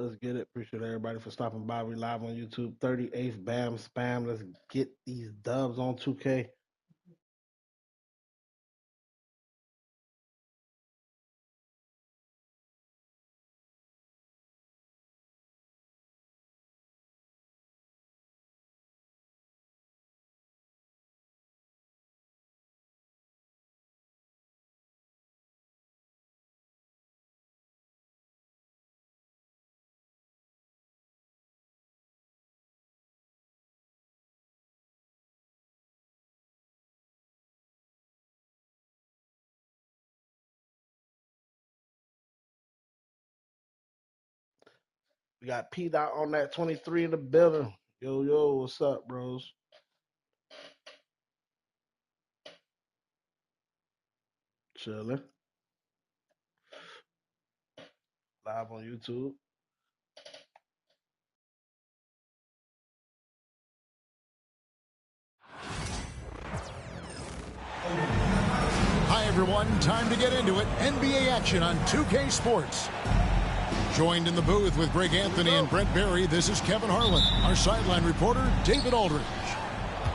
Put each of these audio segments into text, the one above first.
Let's get it. Appreciate everybody for stopping by. We live on YouTube. 38th Bam Spam. Let's get these dubs on 2K. We got P Dot on that 23 in the building. Yo, what's up, bros? Chilling. Live on YouTube. Hi, everyone. Time to get into it. NBA action on 2K Sports. Joined in the booth with Greg Anthony and Brent Berry, this is Kevin Harlan. Our sideline reporter, David Aldridge.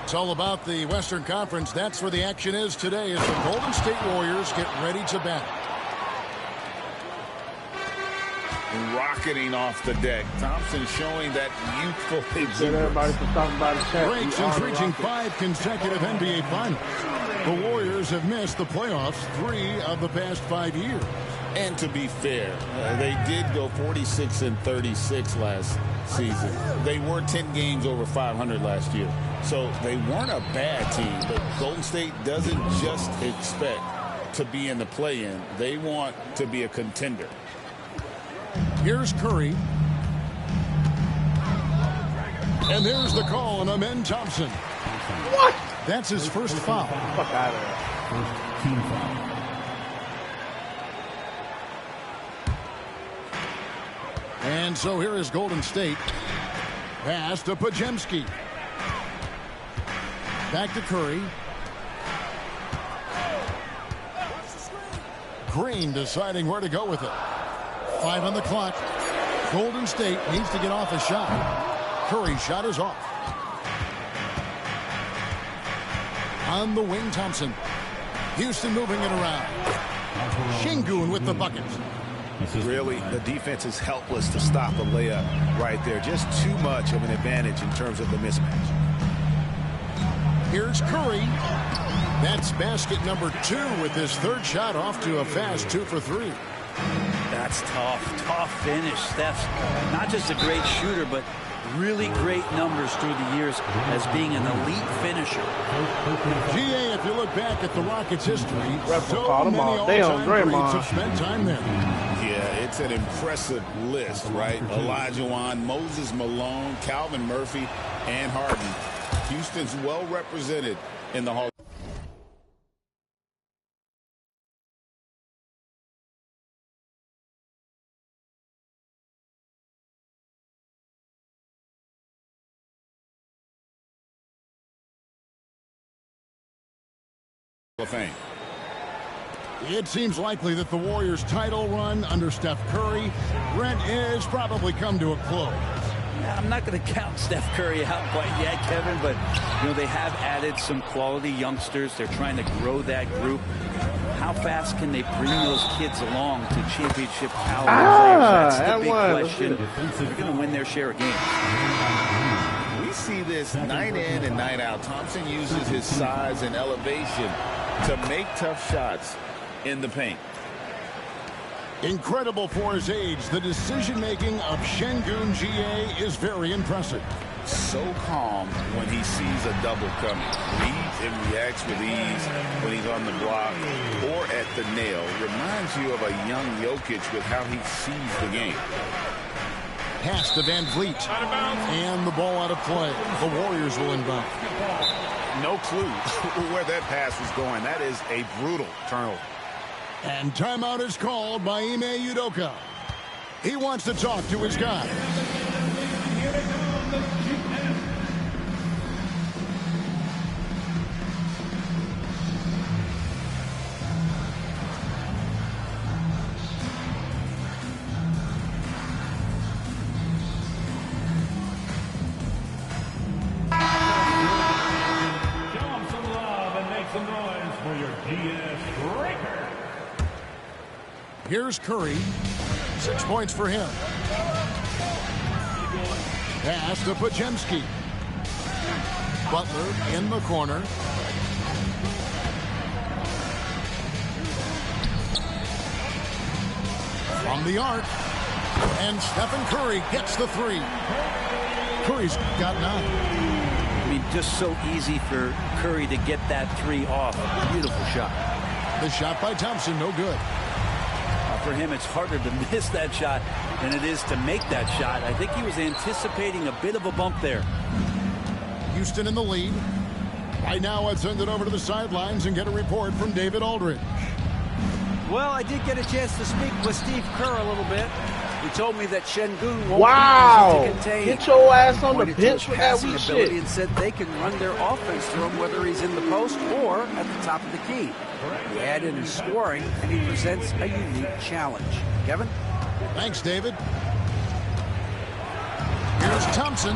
It's all about the Western Conference. That's where the action is today as the Golden State Warriors get ready to battle. Rocketing off the deck. Thompson showing that youthful exuberance. Everybody for stopping by the chat. Great since reaching 5 consecutive NBA Finals. The Warriors have missed the playoffs 3 of the past 5 years. And to be fair, they did go 46-36 last season. They were 10 games over 500 last year. So they weren't a bad team, but Golden State doesn't just expect to be in the play-in. They want to be a contender. Here's Curry. And there's the call on Amen Thompson. What? That's his first foul. Fuck out of there. First team foul. And so here is Golden State. Pass to Pajemski. Back to Curry. Green deciding where to go with it. 5 on the clock. Golden State needs to get off a shot. Curry's shot is off. On the wing, Thompson. Houston moving it around. Şengün with the bucket. Really, the defense is helpless to stop a layup right there. Just too much of an advantage in terms of the mismatch. Here's Curry. That's basket number 2 with his third shot off to a fast 2 for 3. That's tough finish. Steph's not just a great shooter, but really great numbers through the years as being an elite finisher. GA, if you look back at the Rockets' history, call them all day on Draymond. have spent time there. Yeah, it's an impressive list, right? Olajuwon, Moses Malone, Calvin Murphy, and Harden. Houston's well represented in the Hall. of Fame. It seems likely that the Warriors' title run under Steph Curry, Brent, is probably come to a close. I'm not going to count Steph Curry out quite yet, Kevin, but you know they have added some quality youngsters. They're trying to grow that group. How fast can they bring those kids along to championship caliber players? That's the big question. They're going to win their share of games. We see this night in and night out. Thompson uses his size and elevation to make tough shots in the paint. Incredible for his age, the decision-making of Şengün GA is very impressive. So calm when he sees a double coming. Reads and reacts with ease when he's on the block or at the nail. Reminds you of a young Jokic with how he sees the game. Pass to Van Vliet. And the ball out of play. The Warriors will inbound. No clue where that pass was going. That is a brutal turnover. And timeout is called by Ime Udoka. He wants to talk to his guy. Here's Curry. 6 points for him. Pass to Pajemski. Butler in the corner. From the arc. And Stephen Curry gets the 3. Curry's got 9. I mean, just so easy for Curry to get that 3 off. Beautiful shot. The shot by Thompson, no good. For him, it's harder to miss that shot than it is to make that shot. I think he was anticipating a bit of a bump there. Houston in the lead. Right now, let's send it over to the sidelines and get a report from David Aldridge. Well, I did get a chance to speak with Steve Kerr a little bit. He told me that Şengün won't Wow! be easy to contain. Get your ass on the Pointed to bench his with that passing weak ability shit. and said they can run their offense through him whether he's in the post or at the top of the key. He added in scoring, and he presents a unique challenge. Kevin? Thanks, David. Here's Thompson,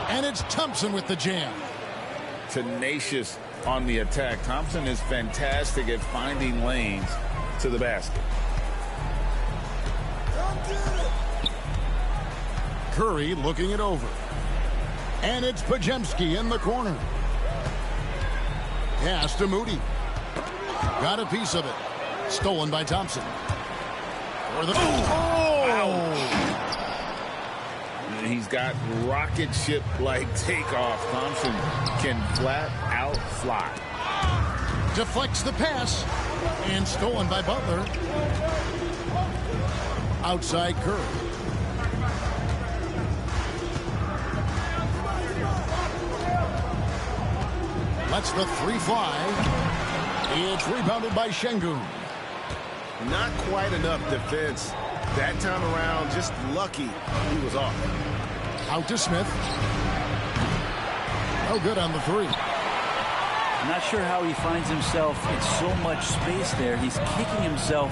and it's Thompson with the jam. Tenacious on the attack. Thompson is fantastic at finding lanes to the basket. Curry looking it over. And it's Pajemski in the corner. Pass to Moody. Got a piece of it. Stolen by Thompson. For the... He's got rocket ship-like takeoff. Thompson can flat out fly. Deflects the pass. And stolen by Butler. Outside Curry. Lets the 3 fly. It's rebounded by Şengün. Not quite enough defense. That time around, just lucky he was off. Out to Smith. No good on the 3. I'm not sure how he finds himself in so much space there. He's kicking himself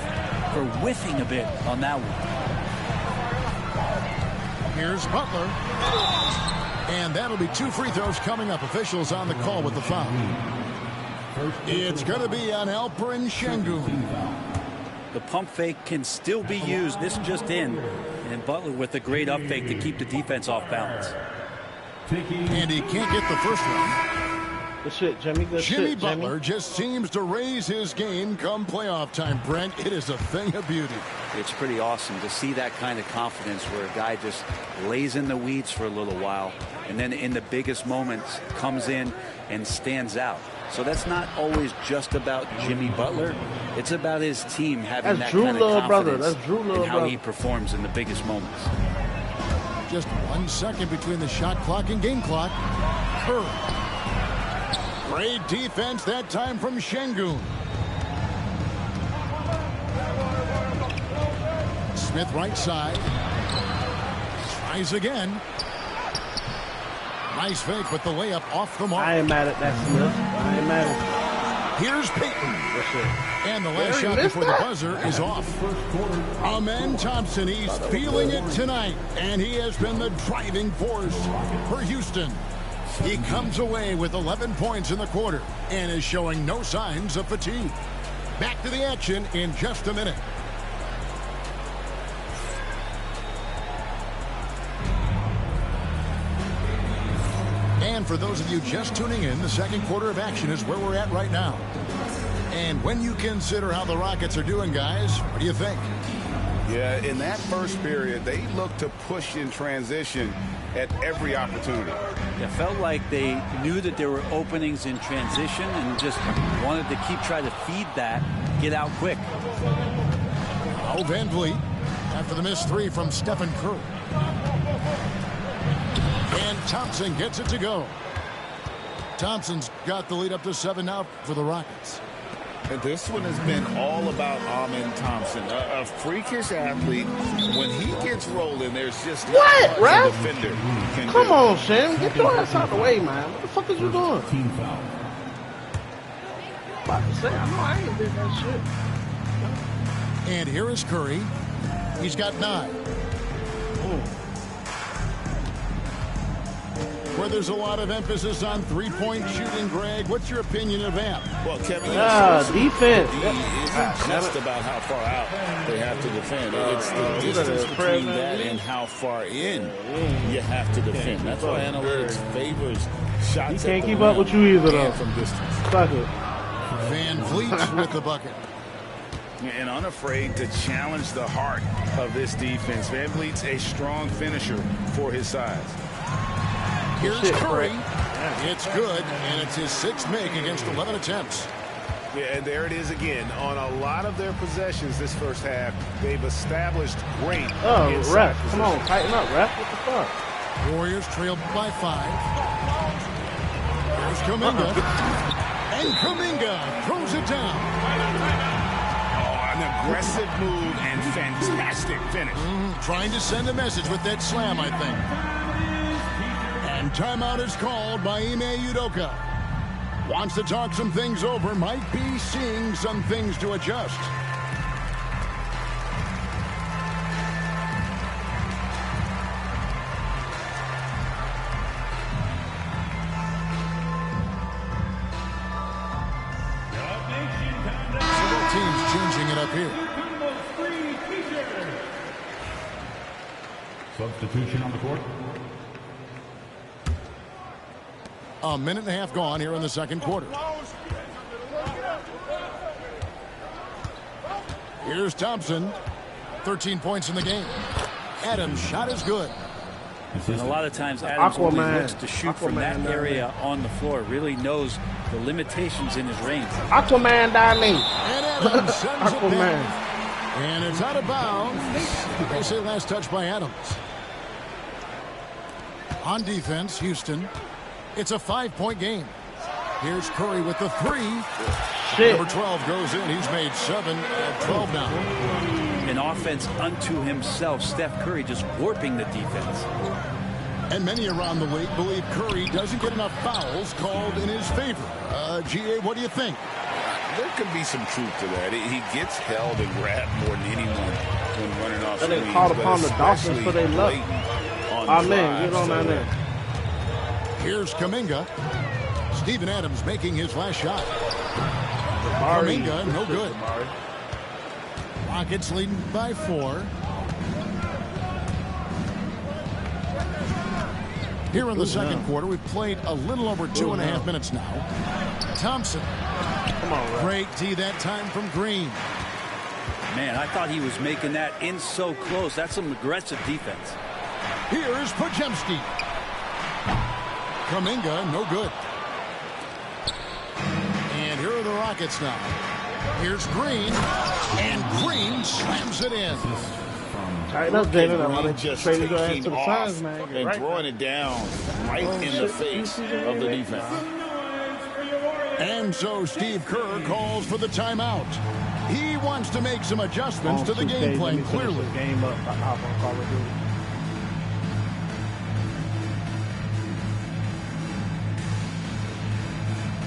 for whiffing a bit on that one. Here's Butler. And that'll be 2 free throws coming up. Officials on the call with the foul. It's going to be on Alperen Şengün. The pump fake can still be used. This just in. And Butler with a great up fake to keep the defense off balance. And he can't get the first one. Good shit, Jimmy. Good Jimmy shit, Butler Jimmy. just seems to raise his game come playoff time, Brent. It is a thing of beauty. It's pretty awesome to see that kind of confidence where a guy just lays in the weeds for a little while and then in the biggest moments comes in and stands out. So that's not always just about Jimmy Butler. It's about his team having That's that Drew kind of little brother. confidence That's Drew little in how brother. he performs in the biggest moments. Just 1 second between the shot clock and game clock. Curry. Great defense that time from Şengün. Smith right side. Tries again. Nice fake, but the layup off the mark. I ain't mad at that, Smith. I ain't mad at Here's Payton. that shit. And the last Barry shot missed before that? the buzzer is off. Amen Thompson, he's feeling it tonight, and he has been the driving force for Houston. He comes away with 11 points in the quarter and is showing no signs of fatigue. Back to the action in just a minute. And for those of you just tuning in, the second quarter of action is where we're at right now. And when you consider how the Rockets are doing, guys, what do you think? Yeah, in that first period, they looked to push in transition at every opportunity. It felt like they knew that there were openings in transition and just wanted to keep trying to feed that, get out quick. Oh, Van Vliet after the missed 3 from Stephen Curry. And Thompson gets it to go. Thompson's got the lead up to 7 now for the Rockets. And this one has been all about Amen Thompson, a freakish athlete. When he gets rolling, there's just not What, much Ref? a defender can Come do. on, Shem. Get your ass out the way, man. What the fuck is you doing? About to say, I know I ain't did that shit. And here is Curry. He's got 9. where there's a lot of emphasis on three-point shooting, Greg. What's your opinion of that? Well, Kevin, defense. It isn't just about how far out they have to defend. It's the distance between that and how far in you have to defend. That's why analytics favors shots. He can't keep up with you either, though. From distance. Suck it. Van Vliet with the bucket. And unafraid to challenge the heart of this defense. Van Vliet's a strong finisher for his size. Here's Curry. It's good, and it's his 6th make against 11 attempts. Yeah, and there it is again. On a lot of their possessions this first half, they've established great. Ref, come on, tighten up, ref. What the fuck? Warriors trailed by 5. Here's Kuminga. And Kuminga throws it down. An aggressive move and fantastic finish. Trying to send a message with that slam, I think. And timeout is called by Ime Udoka. Wants to talk some things over, might be seeing some things to adjust. Several teams changing it up here. Substitution on the court. A minute and a half gone here in the second quarter. Here's Thompson. 13 points in the game. Adams' shot is good. And a lot of times Adams only looks to shoot from that Aquaman area on the floor. Really knows the limitations in his range. Aquaman, darling. And Adams sends it Aquaman. down. And it's out of bounds. They say last touch by Adams. On defense, Houston. It's a 5-point game. Here's Curry with the 3. Shit. Number 12 goes in. He's made 7 and 12 now. An offense unto himself. Steph Curry just warping the defense. And many around the league believe Curry doesn't get enough fouls called in his favor. GA, what do you think? There could be some truth to that. He gets held and grabbed more than anyone when running off They screens. called upon the Dolphins for their luck. Amen. Get on that there. Here's Kuminga. Steven Adams making his last shot. Mari. Kuminga, no good. Rockets leading by 4. Here in the second quarter, we've played a little over 2.5 minutes now. Thompson. Come on, Ray. Great D that time from Green. Man, I thought he was making that in so close. That's some aggressive defense. Here's Podziemski. Kuminga, no good. And here are the Rockets now. Here's Green. And Green slams it in. Tighten up, David. I'm Green going to just trade his ass taking to the off sides, man. and Right. throwing it down right in the face of the defense. And so Steve Kerr calls for the timeout. He wants to make some adjustments to the game plan, clearly. Game up. I hop on Call of Duty.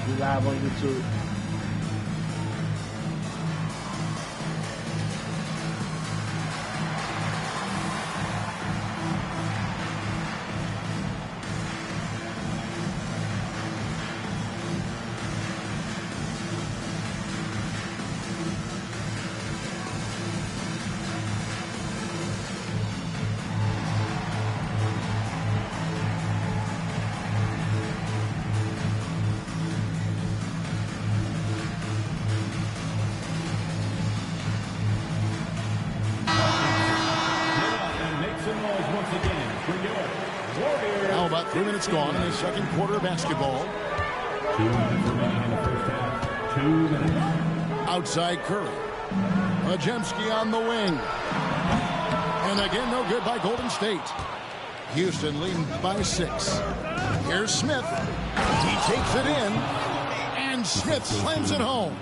We live on YouTube. Now about 3 minutes gone in the second quarter of basketball. 2 minutes remaining in the first half. 2 minutes. Outside Curry. Podziemski on the wing. And again, no good by Golden State. Houston leading by 6. Here's Smith. He takes it in. And Smith slams it home.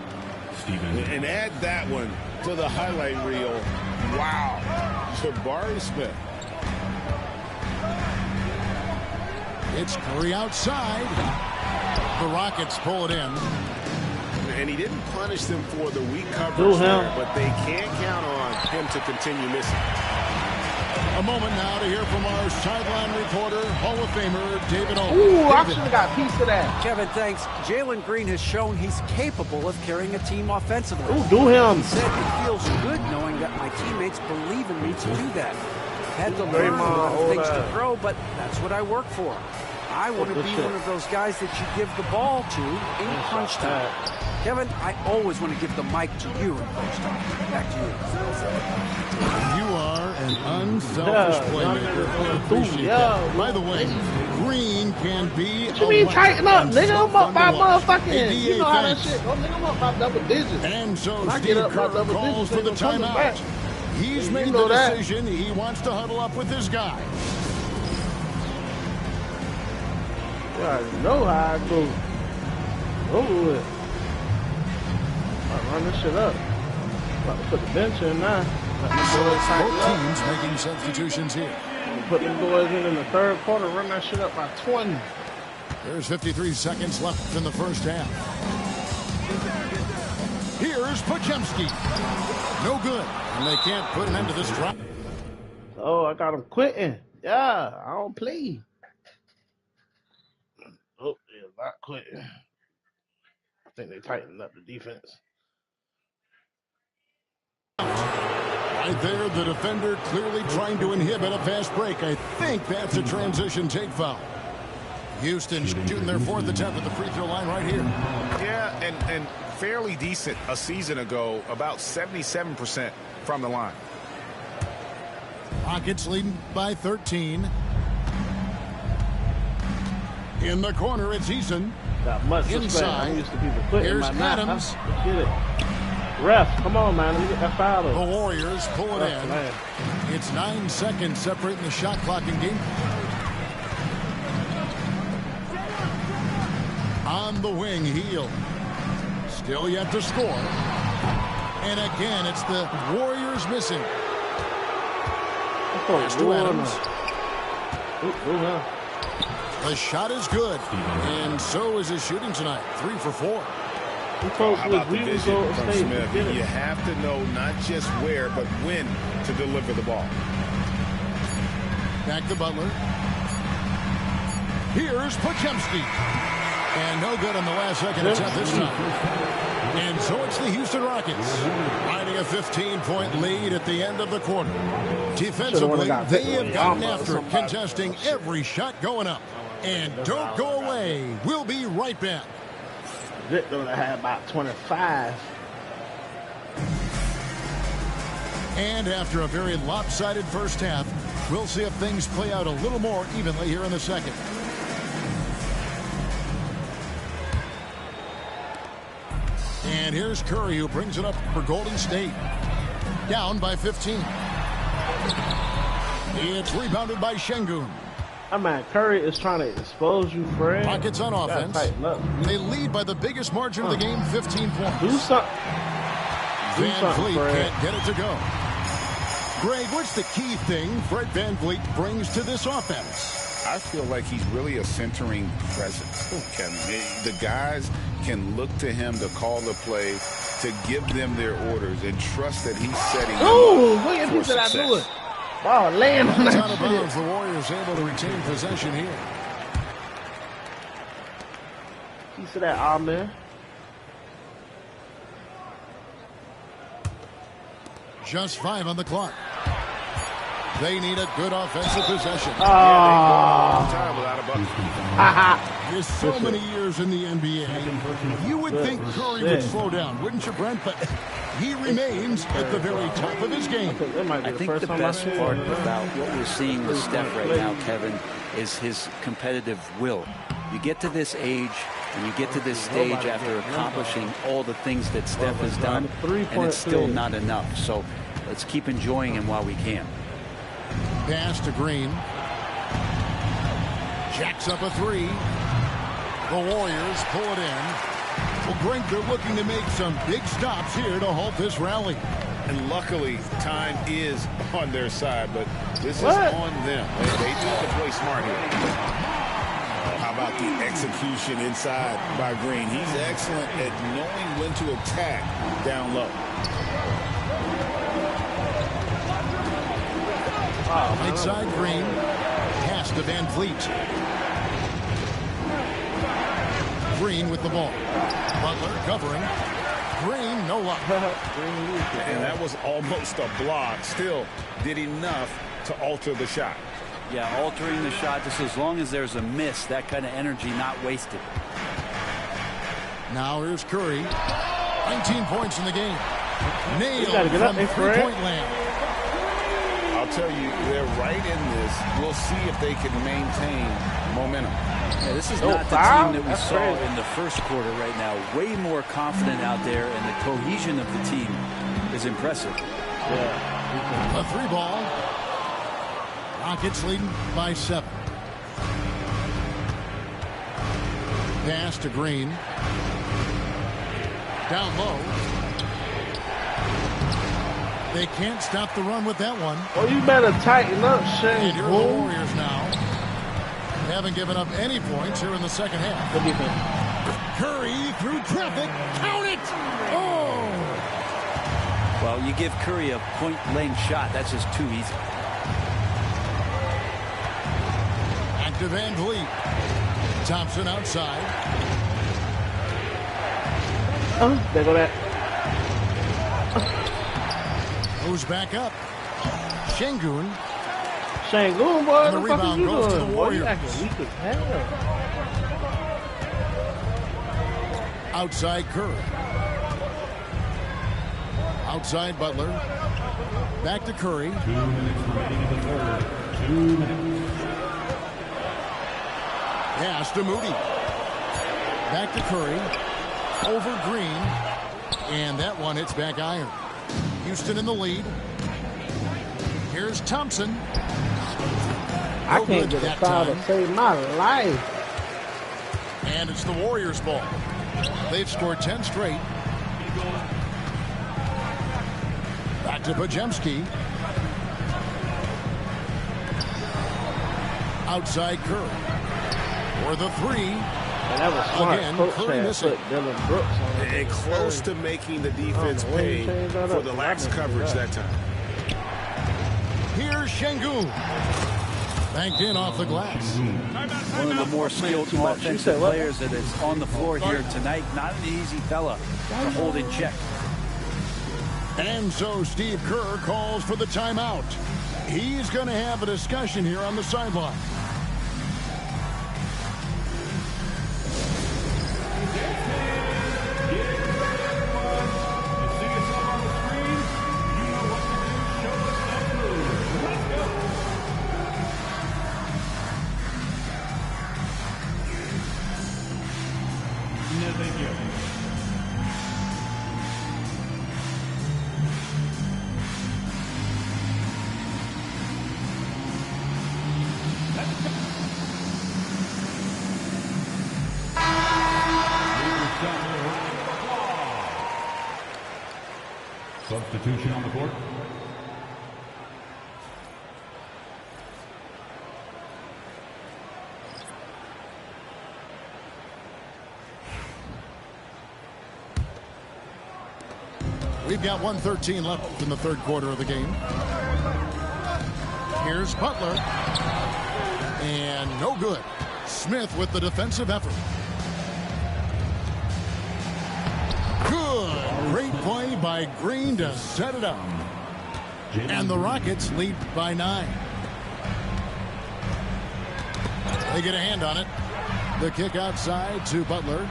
And add that one to the highlight reel. Wow. Jabari Smith. It's Curry outside. The Rockets pull it in. And he didn't punish them for the weak coverage there, but they can't count on him to continue missing. A A moment now to hear from our sideline reporter, Hall of Famer David Olin. Ooh, I David. should have got a piece of that. Kevin, thanks. Jalen Green has shown he's capable of carrying a team offensively. Ooh, do him. He said it feels good knowing that my teammates believe in me to do that. Had to learn a lot of things to grow, but that's what I work for. I want to be one of those guys that you give the ball to in crunch time. Kevin, I always want to give the mic to you in crunch time. Back to you. You are an unselfish playmaker. I appreciate that. By the way, Green can be What you mean tighten up? Nigga, I'm up by motherfucking. ADA, You know how that thanks. shit go. Nigga, I'm up by double digits. And so When I Steve get up by Kerr double calls digits, for the they gonna come timeout. back. He's You made know the that. decision. He wants to huddle up with his guy. You already know how I go. Over with. I run this shit up. About to put the bench in now. Both teams making substitutions here. Put them boys in the third quarter, run that shit up by 20. There's 53 seconds left in the first half. Here's Pochemski. No good. And they can't put an end to this drive. Oh, I got him quitting. Yeah, I don't play. Oh, yeah, not quitting. I think they tightened up the defense. Right there, the defender clearly trying to inhibit a fast break. I think that's a transition take foul. Houston shooting their fourth attempt at the free throw line right here. Yeah, and fairly decent a season ago, about 77% from the line. Rockets leading by 13. In the corner, it's Eason. Got much respect. Inside. I'm used to people quitting. Here's my mouth. Adams. Let's get it. Ref, come on, man. Let me get that foul. The Warriors pull it in. Man. It's 9 seconds separating the shot clock and game. On the wing, Heel. Still yet to score. And again, it's the Warriors missing. Pass to Adams. The shot is good. And so is his shooting tonight. 3 for 4. How about the vision from Smith? You have to know not just where, but when to deliver the ball. Back to Butler. Here's Pochemski. And no good on the last second attempt this time. And so it's the Houston Rockets riding a 15-point lead at the end of the quarter. Defensively, they have gotten after it, contesting every shot going up. And don't go away. We'll be right back. Victor would have had about 25. And after a very lopsided first half, we'll see if things play out a little more evenly here in the second. And here's Curry, who brings it up for Golden State. Down by 15. It's rebounded by Şengün. I mean, Curry is trying to expose you, Fred. Rockets on offense. They lead by the biggest margin of the game, 15 points. Do something. Van Vliet can't get it to go. Greg, what's the key thing Fred Van Vliet brings to this offense? I feel like he's really a centering presence, Kevin. The guys can look to him to call the play, to give them their orders, and trust that he's setting them up look at for piece of that success. do it. Oh, laying on It's that out of shit. bounds. The Warriors able to retain possession here. Piece of that, Ahmed. Just 5 on the clock. They need a good offensive possession. Time without a bucket. There's so many years in the NBA. You would think Curry would slow down, wouldn't you, Brent? But he remains at the very top of his game. I think the best part about what we're seeing with Steph right now, Kevin, is his competitive will. You get to this age and you get to this stage after accomplishing all the things that Steph has done, and it's still not enough. So let's keep enjoying him while we can. Pass to Green. Jacks up a 3. The Warriors pull it in. Well, Greg, they're looking to make some big stops here to halt this rally. And luckily, time is on their side, but this is on them. They need to play smart here. How about the execution inside by Green? He's excellent at knowing when to attack down low. Right side, Green. Pass to Van Fleet. Green with the ball. Butler covering. Green, no luck. And that was almost a block. Still did enough to alter the shot. Yeah, altering the shot just as long as there's a miss, that kind of energy not wasted. Now here's Curry. 19 points in the game. Nailed from three-point land. I'll tell you, they're right in this. We'll see if they can maintain momentum. Yeah, this is not the team that we saw in the first quarter right now. Way more confident out there, and the cohesion of the team is impressive. Yeah. A three ball. Rockets leading by 7. Pass to Green. Down low. They can't stop the run with that one. Oh, you better tighten up, Shane. And here are the Warriors now. They haven't given up any points here in the second half. Good defense. Curry through traffic. Count it! Oh! Well, you give Curry a point-blank shot. That's just too easy. Back to Van Vliet. Thompson outside. There go that. Goes back up. Şengün. Şengün, boy. And the rebound goes to the Warriors. Weak as hell. Outside Curry. Outside Butler. Back to Curry. 2 minutes remaining in the third. 2 minutes. Pass to Moody. Back to Curry. Over Green. And that one hits back iron. Houston in the lead. Here's Thompson. I can't get a foul to save my life. And it's the Warriors' ball. They've scored 10 straight. Back to Podziemski. Outside Curry. For the three. And that was smart. Again, Coach Curry had missing. put Dylan Brooks on it. And close to making the defense pay for the lax coverage that time. Here's Şengün. Banked in off the glass. One of the more skilled offensive players that is on the floor here tonight. Not an easy fella to hold in check. And so Steve Kerr calls for the timeout. He's going to have a discussion here on the sideline. Substitution on the court. We've got 1:13 left in the third quarter of the game. Here's Butler. And no good. Smith with the defensive effort. Good. Great play by Green to set it up. And the Rockets lead by 9. They get a hand on it. The kick outside to Butler. To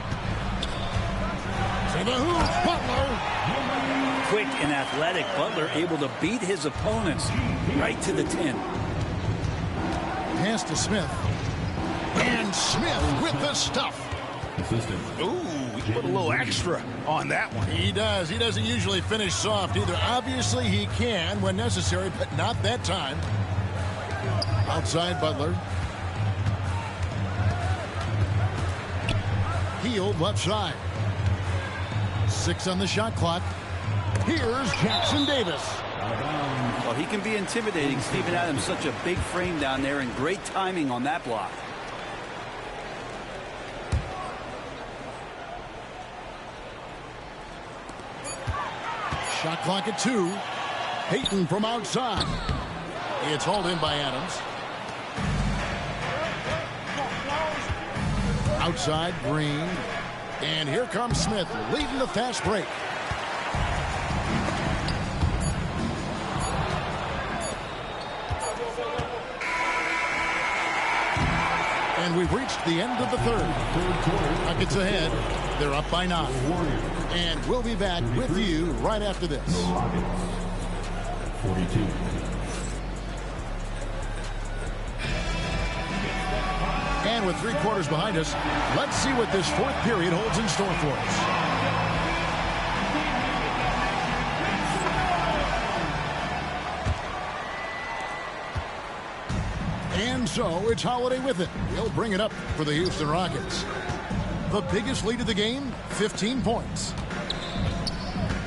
the hoop, Butler. Quick and athletic, Butler able to beat his opponents right to the 10. Pass to Smith. And Smith with the stuff. Assistant. Ooh, he put a little extra on that one. He does. He doesn't usually finish soft either. Obviously, he can when necessary, but not that time. Outside Butler. Healed left side. 6 on the shot clock. Here's Jackson Davis. Well, he can be intimidating. Steven Adams, such a big frame down there, and great timing on that block. Shot clock at 2. Payton from outside. It's hauled in by Adams. Outside, Green. And here comes Smith leading the fast break. And we've reached the end of the third. Rockets ahead. They're up by 9. And we'll be back with you right after this. 42. And with 3 quarters behind us, let's see what this fourth period holds in store for us. And so it's Holiday with it. He'll bring it up for the Houston Rockets. The biggest lead of the game, 15 points.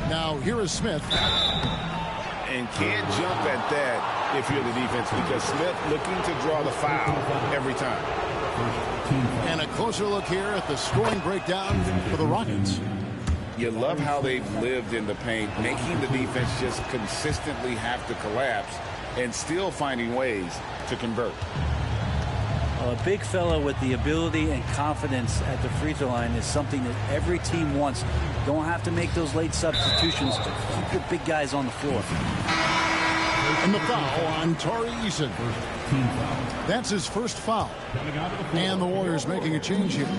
Now here is Smith. And can't jump at that if you're the defense, because Smith looking to draw the foul every time. And a closer look here at the scoring breakdown for the Rockets. You love how they've lived in the paint, making the defense just consistently have to collapse and still finding ways to convert. A big fella with the ability and confidence at the free throw line is something that every team wants. Don't have to make those late substitutions. Keep your big guys on the floor. And the foul on Tari Eason. That's his first foul. And the Warriors making a change here.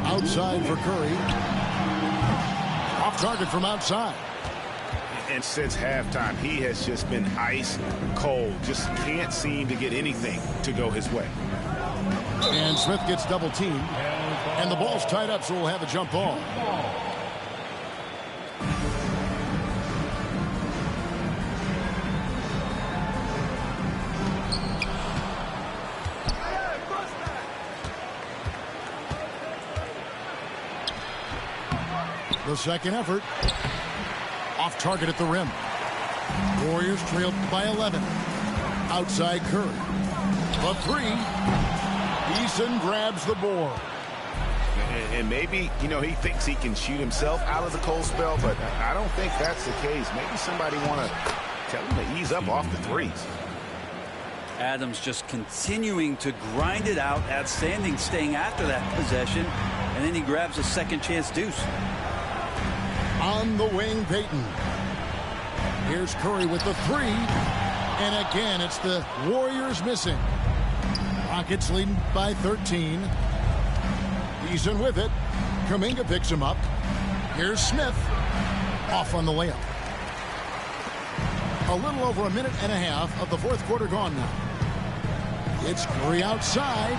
Outside for Curry. Off target from outside. And since halftime, he has just been ice cold. Just can't seem to get anything to go his way. And Smith gets double teamed. And the ball's tied up, so we'll have a jump ball. The second effort. Off target at the rim. Warriors trailed by 11. Outside Curry. The 3. Eason grabs the board. And maybe, you know, he thinks he can shoot himself out of the cold spell, but I don't think that's the case. Maybe somebody want to tell him to ease up off the threes. Adams just continuing to grind it out. Outstanding staying after that possession. And then he grabs a second chance deuce. On the wing, Payton. Here's Curry with the 3. And again, it's the Warriors missing. Rockets leading by 13. Eason with it. Kuminga picks him up. Here's Smith. Off on the layup. A little over a minute and a half of the fourth quarter gone now. It's Curry outside.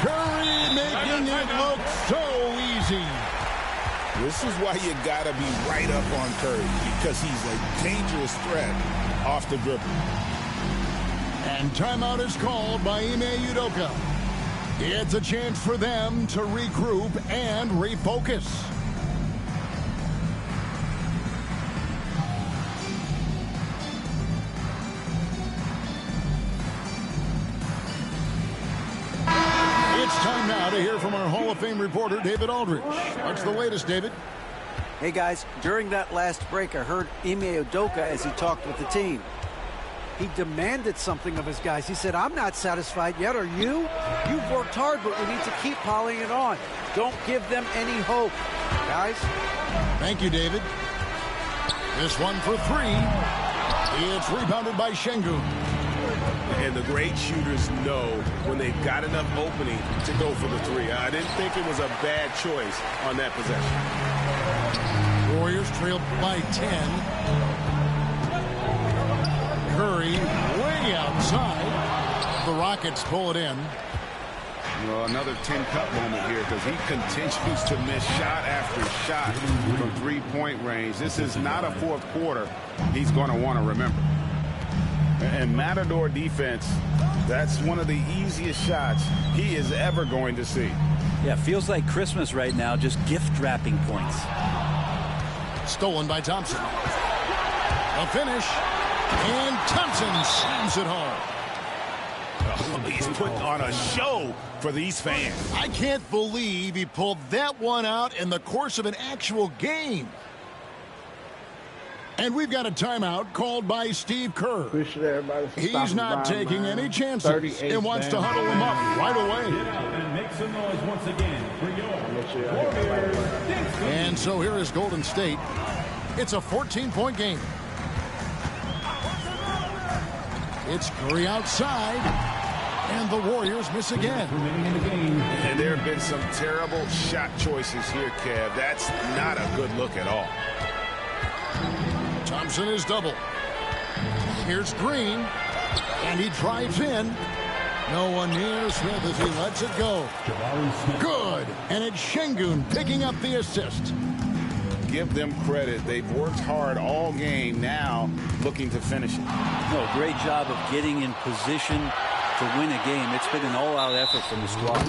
Curry making it look so easy. This is why you got to be right up on Curry, because he's a dangerous threat off the dribble. And timeout is called by Ime Udoka. It's a chance for them to regroup and refocus. It's time now to hear from our Hall of Fame reporter, David Aldridge. What's the latest, David? Hey, guys, during that last break, I heard Ime Udoka as he talked with the team. He demanded something of his guys. He said, I'm not satisfied yet, are you? You've worked hard, but we need to keep piling it on. Don't give them any hope, guys. Thank you, David. This one for 3. It's rebounded by Şengün. And the great shooters know when they've got enough opening to go for the 3. I didn't think it was a bad choice on that possession. Warriors trailed by 10. Curry way outside. The Rockets pull it in. You know, another 10-cup moment here, because he continues to miss shot after shot from three-point range. This is not a fourth quarter he's going to want to remember. And Matador defense, that's one of the easiest shots he is ever going to see. Yeah, feels like Christmas right now, just gift wrapping points. Stolen by Thompson. A finish. And Thompson slams it home. Oh, he's putting on a show for these fans. I can't believe he pulled that one out in the course of an actual game. And we've got a timeout called by Steve Kerr. Appreciate everybody for stopping He's not by, taking man. any chances 38 and wants to Bam. huddle them up right away. Get out and make some noise once again for your Warriors. And so here is Golden State. It's a 14-point game. It's Curry outside, and the Warriors miss again. remaining in the game. And there have been some terrible shot choices here, Kev. That's not a good look at all. Thompson is double. Here's Green, and he drives in. No one near Smith as he lets it go. Good, and it's Şengün picking up the assist. Give them credit. They've worked hard all game, now looking to finish it. No, great job of getting in position to win a game. It's been an all-out effort from the squad.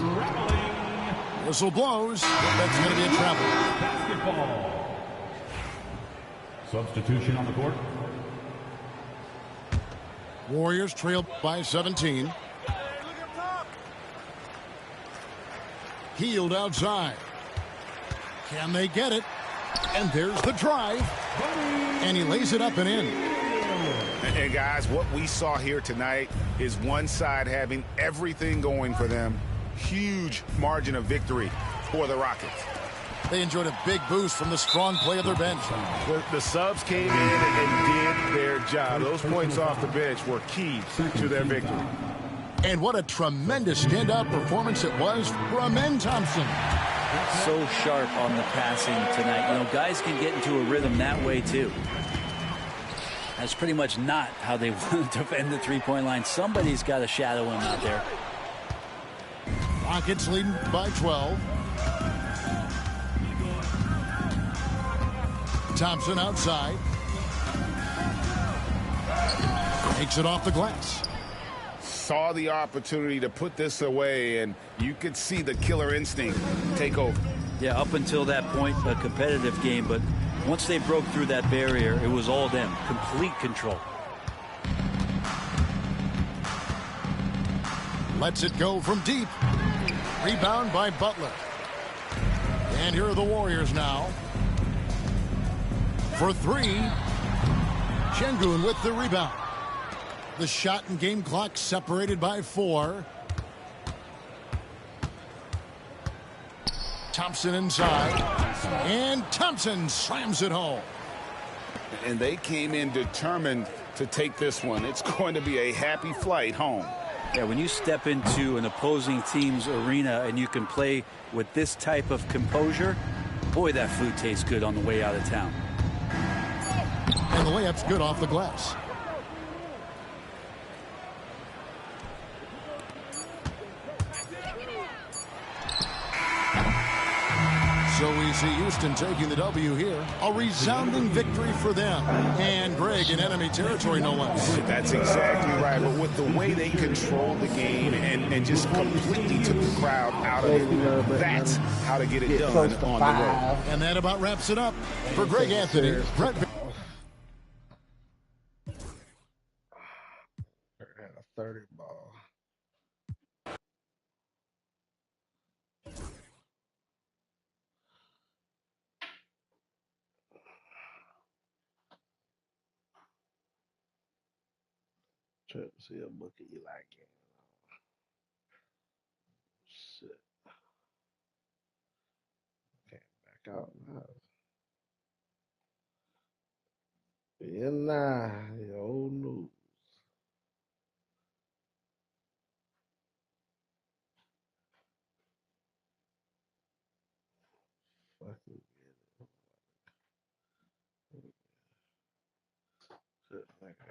Whistle blows. That's going to be a travel. Basketball. Substitution on the court. Warriors trail by 17. Healed outside. Can they get it? And there's the drive. And he lays it up and in. And guys, what we saw here tonight is one side having everything going for them. Huge margin of victory for the Rockets. They enjoyed a big boost from the strong play of their bench. The subs came in and did their job. Those points off the bench were key to their victory. And what a tremendous standout performance it was from Thompson. So sharp on the passing tonight. You know, guys can get into a rhythm that way too. That's pretty much not how they want to defend the three-point line. Somebody's got to shadow him out there. Rockets leading by 12. Thompson outside. Takes it off the glass. Saw the opportunity to put this away, and you could see the killer instinct take over. Yeah, up until that point, a competitive game, but once they broke through that barrier, it was all them. Complete control. Lets it go from deep. Rebound by Butler. And here are the Warriors now. For three. Şengün with the rebound. The shot and game clock separated by 4. Thompson inside. And Thompson slams it home. And they came in determined to take this one. It's going to be a happy flight home. Yeah, when you step into an opposing team's arena and you can play with this type of composure, boy, that food tastes good on the way out of town. And the layup's good off the glass. So we see Houston taking the W here. A resounding victory for them. And Greg in enemy territory, no less. That's exactly right. But with the way they controlled the game and just completely took the crowd out of it, that's how to get it done on the road. And that about wraps it up. For Greg Anthony, Brett. And a 30 ball. Try to see a book of Eli game. Shit. Can't back out now. Yeah, old news. Fucking shit, nigga.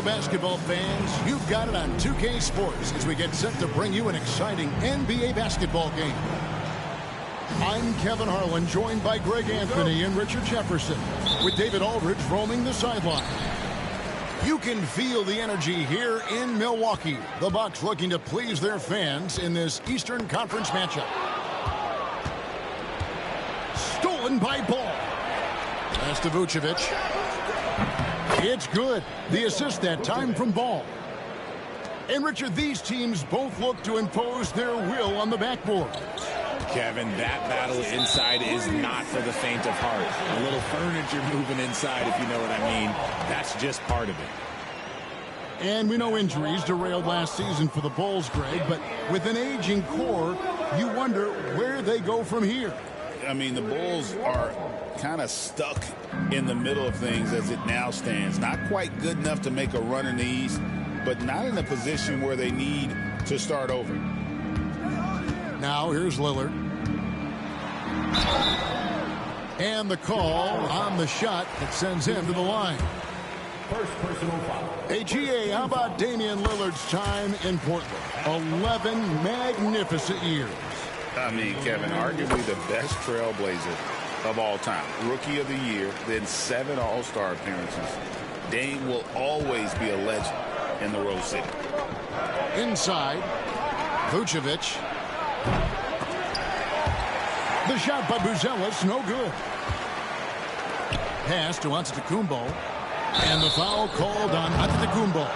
basketball fans, you've got it on 2K Sports as we get set to bring you an exciting NBA basketball game. I'm Kevin Harlan, joined by Greg Anthony and Richard Jefferson, with David Aldridge roaming the sideline. You can feel the energy here in Milwaukee. The Bucks looking to please their fans in this Eastern Conference matchup. Stolen by Ball. Pass to Vucevic. It's good. The assist that time from Ball. And Richard, these teams both look to impose their will on the backboard. Kevin, that battle inside is not for the faint of heart. A little furniture moving inside, if you know what I mean. That's just part of it. And we know injuries derailed last season for the Bulls, Greg, but with an aging core, you wonder where they go from here. I mean, the Bulls are kind of stuck in the middle of things as it now stands. Not quite good enough to make a run in the East, but not in a position where they need to start over. Now here's Lillard. And the call on the shot that sends him to the line. First personal foul. Hey, GA, how about Damian Lillard's time in Portland? 11 magnificent years. I mean, Kevin, arguably the best trailblazer of all time. Rookie of the year, then 7 All-Star appearances. Dame will always be a legend in the Rose City. Inside, Vucevic. The shot by Buzelis, no good. Pass to Antetokounmpo. And the foul called on Antetokounmpo.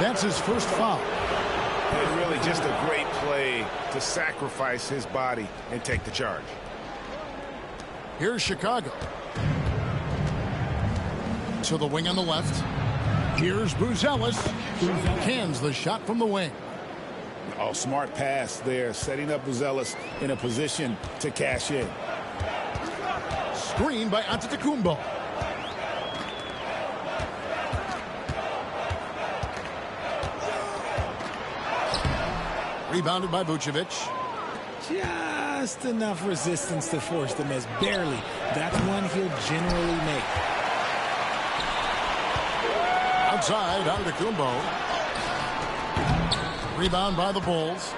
That's his first foul. And really just a great play to sacrifice his body and take the charge. Here's Chicago. To the wing on the left. Here's Buzelis. Cans the shot from the wing. Oh, smart pass there, setting up Buzelis in a position to cash in. Screen by Antetokounmpo. Rebounded by Vucevic. Just enough resistance to force the miss. Barely. That's one he'll generally make. Outside, Antetokounmpo. Rebound by the Bulls.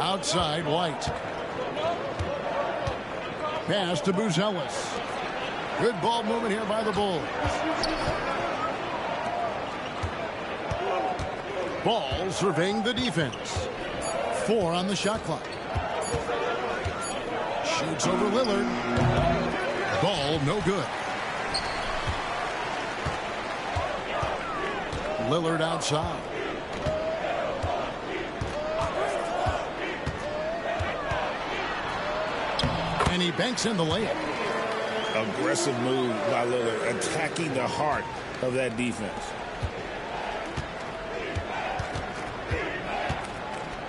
Outside, White. Pass to Buzelis. Good ball movement here by the Bulls. Ball surveying the defense. 4 on the shot clock. Shoots over Lillard. Ball no good. Lillard outside. And he banks in the layup. Aggressive move by Lillard, attacking the heart of that defense.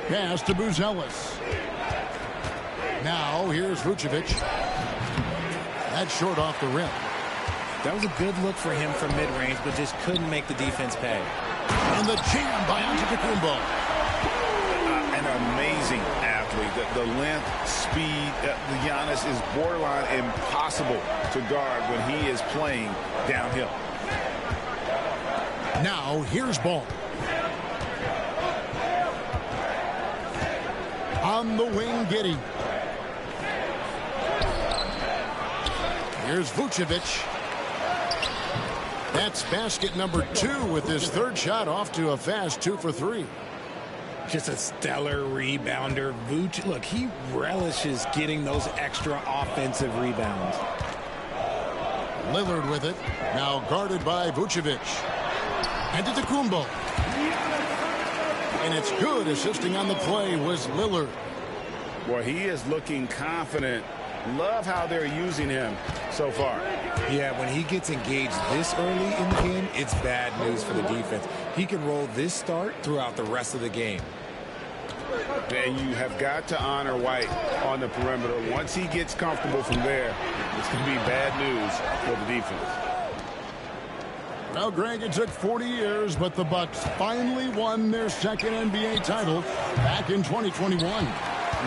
Pass to Buzelis. Now here's Vucevic. That's short off the rim. That was a good look for him from mid-range, but just couldn't make the defense pay. And the jam by Antetokounmpo. An amazing athlete. The length, speed, the Giannis is borderline impossible to guard when he is playing downhill. Now here's Ball. On the wing, Giddey. Here's Vucevic. That's basket number 2 with his third shot off to a fast 2 for 3. Just a stellar rebounder. Vucevic, look, he relishes getting those extra offensive rebounds. Lillard with it. Now guarded by Vucevic. Antetokounmpo. And it's good. Assisting on the play was Lillard. Boy, he is looking confident. Love how they're using him so far. Yeah, when he gets engaged this early in the game, it's bad news for the defense. He can roll this start throughout the rest of the game. And you have got to honor White on the perimeter. Once he gets comfortable from there, it's going to be bad news for the defense. Well, Greg, it took 40 years, but the Bucks finally won their second NBA title back in 2021.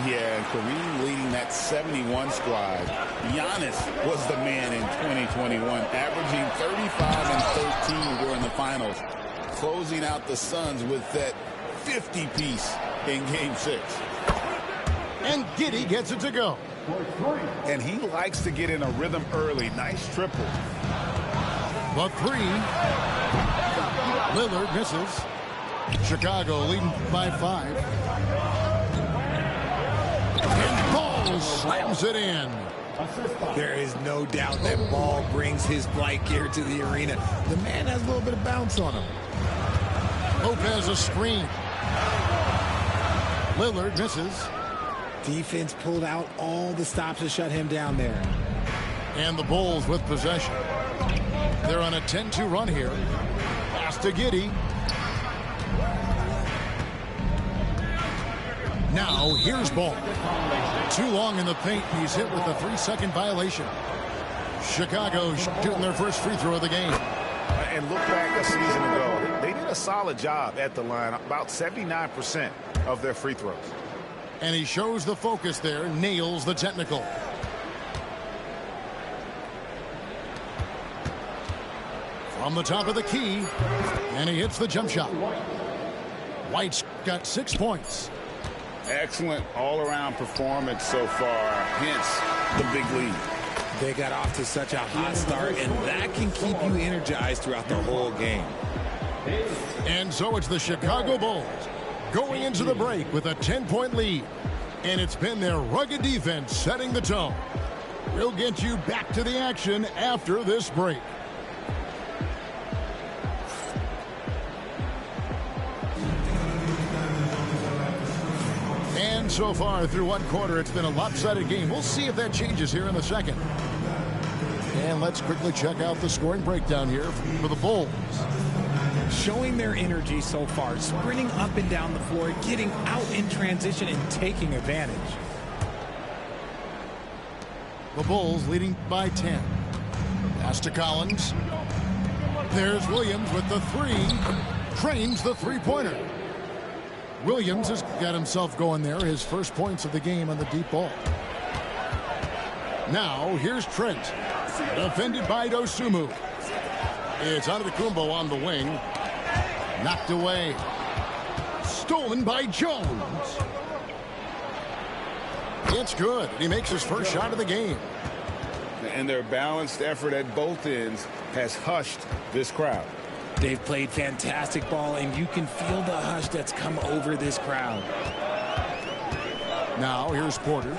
Yeah, and Kareem leading that 71 squad. Giannis was the man in 2021, averaging 35 and 13 during the finals, closing out the Suns with that 50-piece in Game 6. And Giddey gets it to go. And he likes to get in a rhythm early. Nice triple. The three. Lillard misses. Chicago leading by 5. And Ball slams it in. There is no doubt that Ball brings his flight gear to the arena. The man has a little bit of bounce on him. Lopez a screen. Lillard misses. Defense pulled out all the stops to shut him down there. And the Bulls with possession. They're on a 10-2 run here. Pass to Giddey. Now, here's Ball. Too long in the paint. He's hit with a 3-second violation. Chicago shooting their first free throw of the game. And look back a season ago. They did a solid job at the line. About 79% of their free throws. And he shows the focus there. Nails the technical. From the top of the key. And he hits the jump shot. White's got 6 points. Excellent all-around performance so far, hence the big lead. They got off to such a hot start, and that can keep you energized throughout the whole game. And so it's the Chicago Bulls going into the break with a 10-point lead. And it's been their rugged defense setting the tone. We'll get you back to the action after this break. And so far through one quarter, it's been a lopsided game. We'll see if that changes here in the second. And let's quickly check out the scoring breakdown here for the Bulls. Showing their energy so far, sprinting up and down the floor, getting out in transition and taking advantage. The Bulls leading by 10. Pass to Collins. There's Williams with the three. Trains the three-pointer. Williams has got himself going there. His first points of the game on the deep ball. Now, here's Trent. Defended by Dosunmu. It's Antetokounmpo on the wing. Knocked away. Stolen by Jones. It's good. He makes his first shot of the game. And their balanced effort at both ends has hushed this crowd. They've played fantastic ball, and you can feel the hush that's come over this crowd. Now, here's Porter.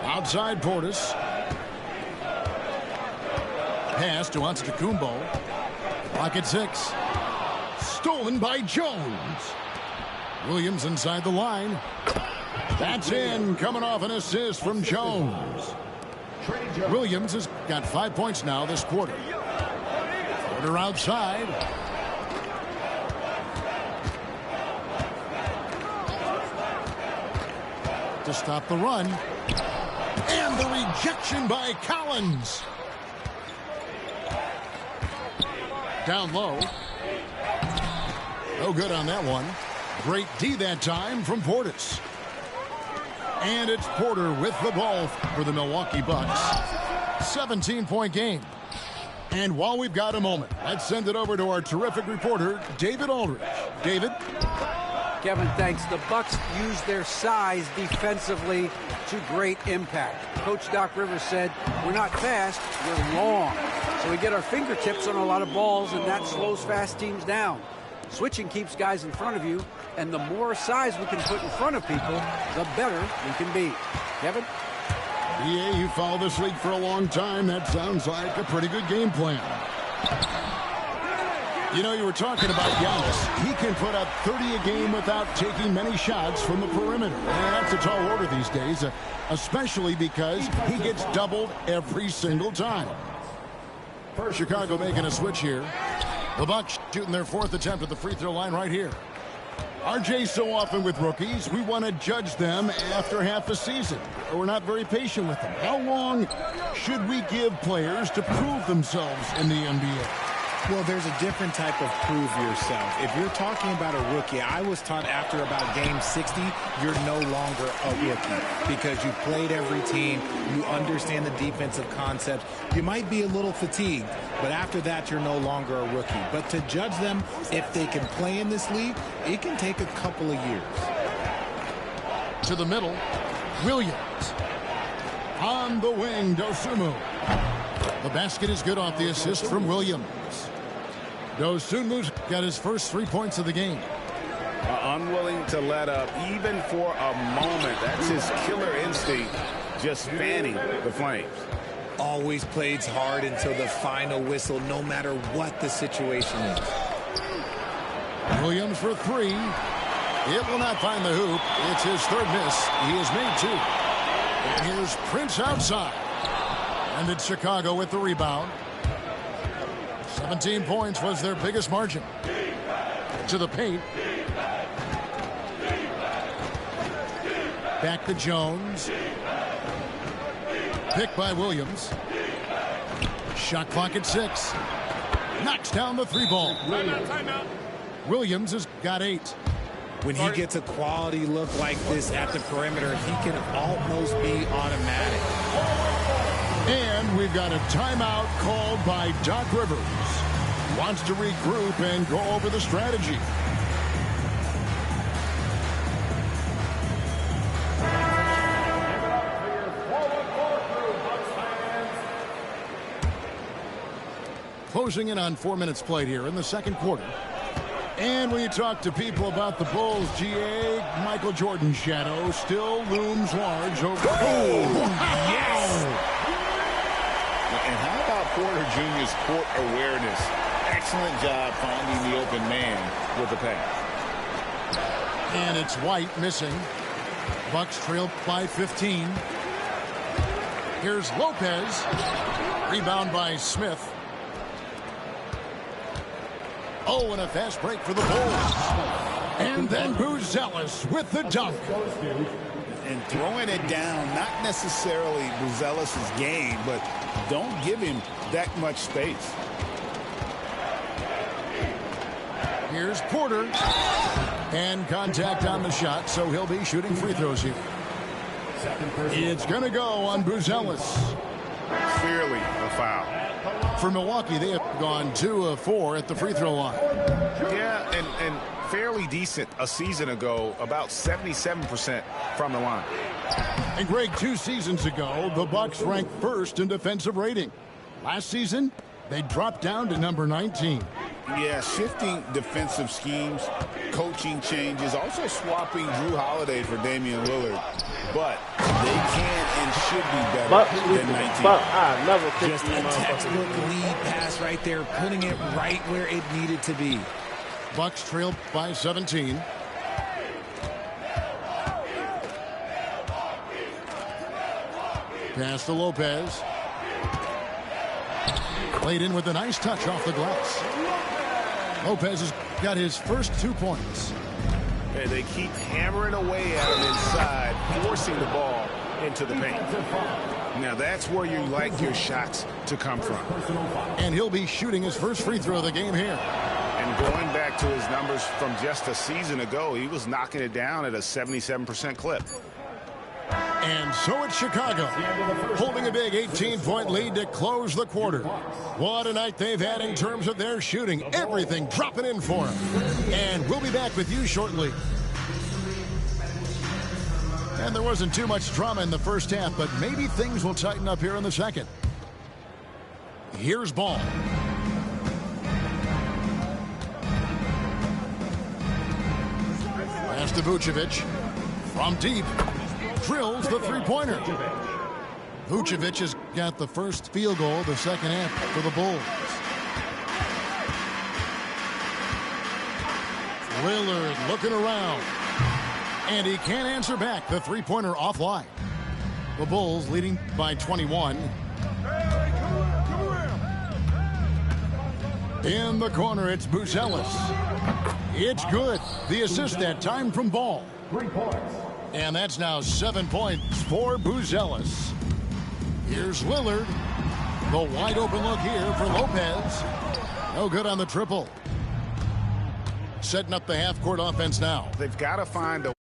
Outside Portis. Pass to Antetokounmpo. Clock at 6. Stolen by Jones. Williams inside the line. That's in, coming off an assist from Jones. Williams has got 5 points now this quarter. Porter outside. To stop the run. And the rejection by Collins. Down low. No good on that one. Great D that time from Portis. And it's Porter with the ball for the Milwaukee Bucks. 17-point game. And while we've got a moment, let's send it over to our terrific reporter, David Aldridge. David? Kevin, thanks. The Bucks use their size defensively to great impact. Coach Doc Rivers said, we're not fast, we're long. So we get our fingertips on a lot of balls, and that slows fast teams down. Switching keeps guys in front of you, and the more size we can put in front of people, the better we can be. Kevin? Yeah, you followed this league for a long time. That sounds like a pretty good game plan. You know, you were talking about Giannis. He can put up 30 a game without taking many shots from the perimeter. And that's a tall order these days, especially because he gets doubled every single time. Chicago making a switch here. The Bucks shooting their fourth attempt at the free throw line right here. RJ, so often with rookies, we want to judge them after half a season. We're not very patient with them. How long should we give players to prove themselves in the NBA? Well, there's a different type of prove yourself. If you're talking about a rookie, I was taught after about game 60, you're no longer a rookie because you played every team, you understand the defensive concepts. You might be a little fatigued, but after that, you're no longer a rookie. But to judge them, if they can play in this league, it can take a couple of years. To the middle, Williams. On the wing, Dosunmu. The basket is good off the assist from Williams. Dosunmu's got his first 3 points of the game. Unwilling to let up even for a moment. That's his killer instinct, just fanning the flames. Always plays hard until the final whistle, no matter what the situation is. Williams for 3. It will not find the hoop. It's his third miss. He has made 2. And here's Prince outside. And it's Chicago with the rebound. 17 points was their biggest margin. To the paint. Back to Jones. Picked by Williams. Shot clock at 6. Knocks down the 3 ball. Timeout. Williams has got 8. When he gets a quality look like this at the perimeter, he can almost be automatic. And we've got a timeout called by Doc Rivers. Wants to regroup and go over the strategy. Closing in on 4 minutes played here in the second quarter. And when you talk to people about the Bulls, GA, Michael Jordan's shadow still looms large over. Oh, yes! And how about Porter Jr.'s court awareness? Excellent job finding the open man with the pass. And it's White missing. Bucks trail by 15. Here's Lopez. Rebound by Smith. Oh, and a fast break for the Bulls. And then Buzelis with the dunk. And throwing it down, not necessarily Buzelis' game, but don't give him that much space. Here's Porter. And contact on the shot, so he'll be shooting free throws here. It's going to go on Buzelis. Clearly a foul. For Milwaukee, they have gone 2 of 4 at the free throw line. Yeah, and fairly decent a season ago, about 77% from the line. And Greg, 2 seasons ago, the Bucks ranked first in defensive rating. Last season, they dropped down to number 19. Yeah, shifting defensive schemes, coaching changes, also swapping Drew Holiday for Damian Lillard. But they can and should be better than 19. Just a textbook lead pass right there, putting it right where it needed to be. Bucks trailed by 17. Pass to Lopez. Played in with a nice touch off the glass. Lopez has got his first 2 points. And they keep hammering away at him inside, forcing the ball into the paint. Now that's where you like your shots to come from. And he'll be shooting his first free throw of the game here. And going back to his numbers from just a season ago, he was knocking it down at a 77% clip. And so it's Chicago, holding a big 18-point lead to close the quarter. What a night they've had in terms of their shooting. Everything dropping in for them. And we'll be back with you shortly. And there wasn't too much drama in the first half, but maybe things will tighten up here in the second. Here's Ball. Pass to Vucevic. From deep. Drills the three-pointer. Vucevic has got the first field goal of the second half for the Bulls. Lillard looking around. And he can't answer back. The three-pointer offline. The Bulls leading by 21. In the corner, it's Buzelis. It's good. The assist that time from Ball. 3 points. And that's now 7 points for Buzelis. Here's Lillard. The wide open look here for Lopez. No good on the triple. Setting up the half-court offense now. They've got to find a